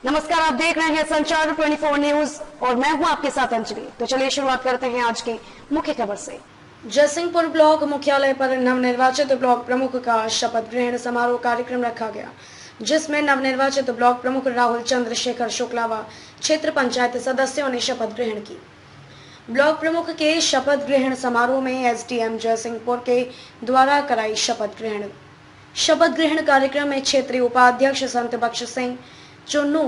नमस्कार, आप देख रहे हैं संचार 24 न्यूज और मैं हूं आपके साथ अंजलि। तो चलिए शुरुआत करते हैं आज की मुख्य खबर से। जयसिंहपुर ब्लॉक मुख्यालय पर नवनिर्वाचित ब्लॉक प्रमुख का शपथ ग्रहण समारोह कार्यक्रम रखा गया, जिसमें नवनिर्वाचित ब्लॉक प्रमुख राहुल चंद्रशेखर शुक्ला व क्षेत्र पंचायत सदस्यों ने शपथ ग्रहण की। ब्लॉक प्रमुख के शपथ ग्रहण समारोह में एसडीएम जयसिंहपुर के द्वारा कराई शपथ ग्रहण कार्यक्रम में क्षेत्रीय उपाध्यक्ष संत बख्श सिंह चुन्नू,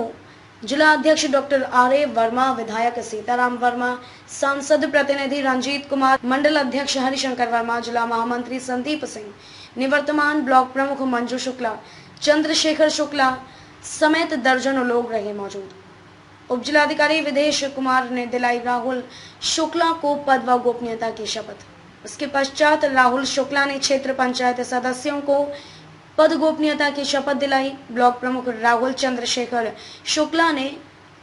जिला अध्यक्ष डॉक्टर आर.ए. वर्मा, विधायक सीताराम वर्मा, सांसद प्रतिनिधि रंजीत कुमार, मंडल अध्यक्ष हरिशंकर वर्मा, जिला महामंत्री संदीप सिंह, निवर्तमान ब्लॉक प्रमुख मंजू शुक्ला, चंद्रशेखर शुक्ला समेत दर्जनों लोग रहे मौजूद। उप जिलाधिकारी विदेश कुमार ने दिलाई राहुल शुक्ला को पद व गोपनीयता की शपथ। उसके पश्चात राहुल शुक्ला ने क्षेत्र पंचायत सदस्यों को पद गोपनीयता की शपथ दिलाई। ब्लॉक प्रमुख राहुल चंद्रशेखर शुक्ला ने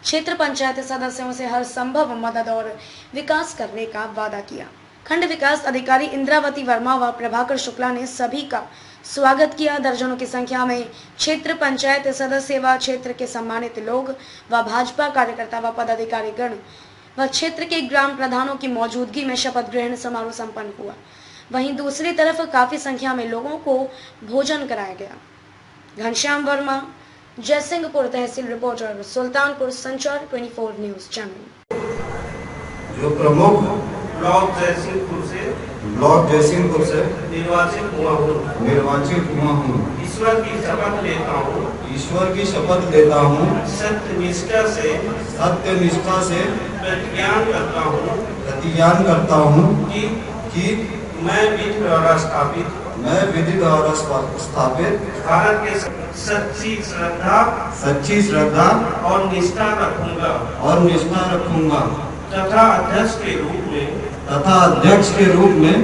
क्षेत्र पंचायत सदस्यों से हर संभव मदद और विकास करने का वादा किया। खंड विकास अधिकारी इंद्रावती वर्मा व प्रभाकर शुक्ला ने सभी का स्वागत किया। दर्जनों की संख्या में क्षेत्र पंचायत सदस्य व क्षेत्र के सम्मानित लोग व भाजपा कार्यकर्ता व पदाधिकारी गण व क्षेत्र के ग्राम प्रधानों की मौजूदगी में शपथ ग्रहण समारोह संपन्न हुआ। वहीं दूसरी तरफ काफी संख्या में लोगों को भोजन कराया गया। घनश्याम वर्मा, जयसिंहपुर तहसील रिपोर्टर, सुल्तानपुर, संचार 24 न्यूज चैनल। जो प्रमुख ब्लॉक जयसिंहपुर से निर्वाचित हुआ हूँ, ईश्वर की शपथ लेता हूँ, सत्यनिष्ठा से प्रतिज्ञान करता हूँ कि मैं विधि द्वारा स्थापित भारत के सच्ची श्रद्धा और निष्ठा रखूंगा तथा अध्यक्ष के रूप में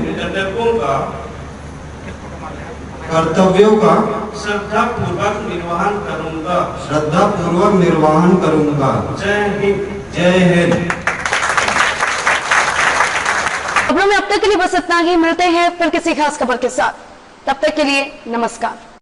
कर्तव्यों का श्रद्धा पूर्वक निर्वहन करूंगा। जय हिंद। खबरों में अब तक के लिए बस इतना ही। मिलते हैं फिर किसी खास खबर के साथ। तब तक के लिए नमस्कार।